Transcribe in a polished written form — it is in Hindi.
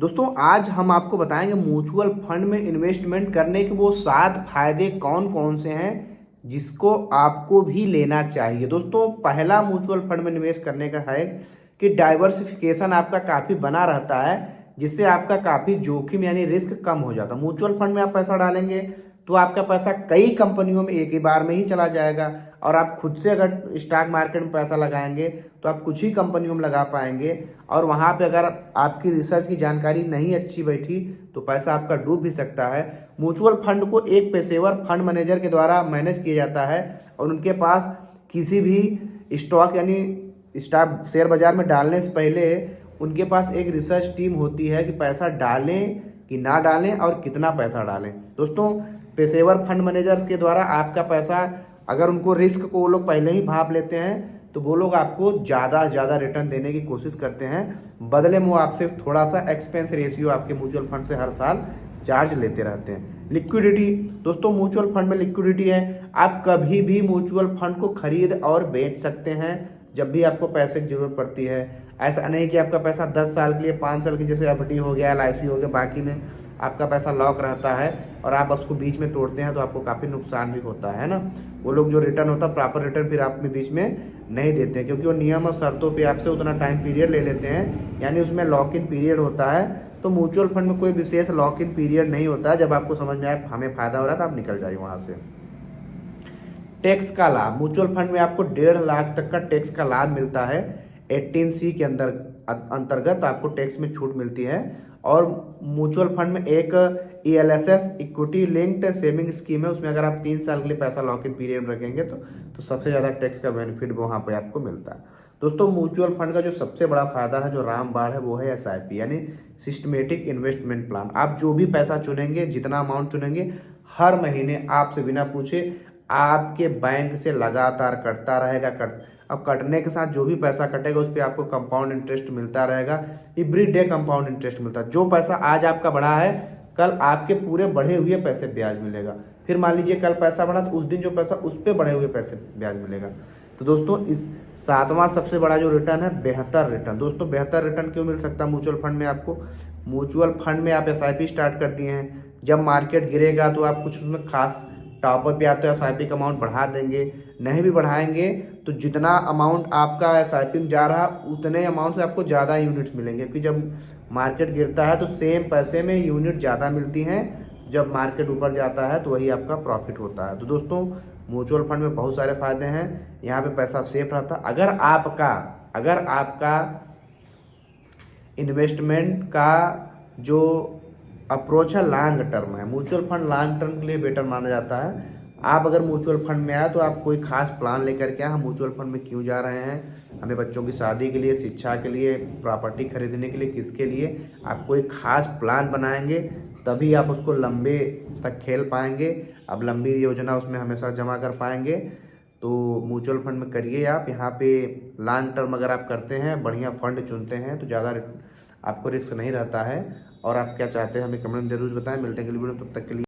दोस्तों आज हम आपको बताएंगे म्यूचुअल फंड में इन्वेस्टमेंट करने के वो 7 फायदे कौन कौन से हैं जिसको आपको भी लेना चाहिए। दोस्तों पहला म्यूचुअल फंड में निवेश करने का है कि डाइवर्सिफिकेशन आपका काफ़ी बना रहता है, जिससे आपका काफ़ी जोखिम यानी रिस्क कम हो जाता है। म्यूचुअल फंड में आप पैसा डालेंगे तो आपका पैसा कई कंपनियों में एक ही बार में ही चला जाएगा, और आप खुद से अगर स्टॉक मार्केट में पैसा लगाएंगे तो आप कुछ ही कंपनियों में लगा पाएंगे, और वहाँ पे अगर आपकी रिसर्च की जानकारी नहीं अच्छी बैठी तो पैसा आपका डूब भी सकता है। म्यूचुअल फंड को एक पेशेवर फंड मैनेजर के द्वारा मैनेज किया जाता है, और उनके पास किसी भी स्टॉक यानी स्टॉक शेयर बाजार में डालने से पहले उनके पास एक रिसर्च टीम होती है कि पैसा डालें कि ना डालें और कितना पैसा डालें। दोस्तों पेशेवर फंड मैनेजर्स के द्वारा आपका पैसा, अगर उनको रिस्क को वो लोग पहले ही भाप लेते हैं तो वो लोग आपको ज़्यादा से ज़्यादा रिटर्न देने की कोशिश करते हैं, बदले में वो आपसे थोड़ा सा एक्सपेंस रेशियो आपके म्यूचुअल फंड से हर साल चार्ज लेते रहते हैं। लिक्विडिटी, दोस्तों म्यूचुअल फंड में लिक्विडिटी है, आप कभी भी म्यूचुअल फंड को खरीद और बेच सकते हैं जब भी आपको पैसे की जरूरत पड़ती है। ऐसा नहीं कि आपका पैसा 10 साल के लिए 5 साल की जैसे एफडी हो गया, LIC हो गया, बाकी में आपका पैसा लॉक रहता है और आप उसको बीच में तोड़ते हैं तो आपको काफ़ी नुकसान भी होता है ना। वो लोग जो रिटर्न होता है प्रॉपर रिटर्न फिर आप में बीच में नहीं देते हैं, क्योंकि वो नियम और शर्तों पे आपसे उतना टाइम पीरियड ले लेते हैं, यानी उसमें लॉक इन पीरियड होता है। तो म्यूचुअल फंड में कोई विशेष लॉक इन पीरियड नहीं होता है, जब आपको समझ में आए हमें फ़ायदा हो रहा है तो आप निकल जाइए वहाँ से। टैक्स का लाभ, म्यूचुअल फंड में आपको 1.5 लाख तक का टैक्स का लाभ मिलता है। 18C के अंतर्गत आपको टैक्स में छूट मिलती है। और म्यूचुअल फंड में एक ELSS equity linked saving scheme है, उसमें अगर आप 3 साल के लिए पैसा लॉक इन पीरियड में रखेंगे तो सबसे ज़्यादा टैक्स का बेनिफिट वहाँ पे आपको मिलता है। दोस्तों म्यूचुअल फंड का जो सबसे बड़ा फायदा है, जो रामबाण है, वो है SIP यानी सिस्टमेटिक इन्वेस्टमेंट प्लान। आप जो भी पैसा चुनेंगे, जितना अमाउंट चुनेंगे, हर महीने आपसे बिना पूछे आपके बैंक से लगातार कटता रहेगा। और कटने के साथ जो भी पैसा कटेगा उस पर आपको कंपाउंड इंटरेस्ट मिलता रहेगा। एवरी डे कंपाउंड इंटरेस्ट मिलता है। जो पैसा आज आपका बढ़ा है, कल आपके पूरे बढ़े हुए पैसे ब्याज मिलेगा। फिर मान लीजिए कल पैसा बढ़ा तो उस दिन जो पैसा उस पर बढ़े हुए पैसे ब्याज मिलेगा। तो दोस्तों इस 7वां सबसे बड़ा जो रिटर्न है, बेहतर रिटर्न। दोस्तों बेहतर रिटर्न क्यों मिल सकता है म्यूचुअल फंड में आपको? म्यूचुअल फंड में आप SIP स्टार्ट कर दिए हैं, जब मार्केट गिरेगा तो आप कुछ उसमें खास टॉपअप पे आते हो SIP का अमाउंट बढ़ा देंगे, नहीं भी बढ़ाएंगे तो जितना अमाउंट आपका SIP में जा रहा उतने अमाउंट से आपको ज़्यादा यूनिट्स मिलेंगे, क्योंकि जब मार्केट गिरता है तो सेम पैसे में यूनिट ज़्यादा मिलती हैं, जब मार्केट ऊपर जाता है तो वही आपका प्रॉफिट होता है। तो दोस्तों म्यूचुअल फंड में बहुत सारे फायदे हैं, यहाँ पे पैसा सेफ रहता है। अगर आपका इन्वेस्टमेंट का जो अप्रोच है लॉन्ग टर्म है, म्यूचुअल फंड लॉन्ग टर्म के लिए बेटर माना जाता है। आप अगर म्यूचुअल फंड में आए तो आप कोई खास प्लान लेकर के हम म्यूचुअल फंड में क्यों जा रहे हैं, हमें बच्चों की शादी के लिए, शिक्षा के लिए, प्रॉपर्टी खरीदने के लिए, किसके लिए, आप कोई खास प्लान बनाएंगे तभी आप उसको लंबे तक खेल पाएंगे। अब लंबी योजना उसमें हमेशा जमा कर पाएंगे। तो म्यूचुअल फंड में करिए आप, यहाँ पे लॉन्ग टर्म अगर आप करते हैं, बढ़िया फंड चुनते हैं तो ज़्यादा आपको रिस्क नहीं रहता है। और आप क्या चाहते हैं हमें कमेंट में जरूर बताएं। मिलते हैं अगली वीडियो में, तब तक के लिए।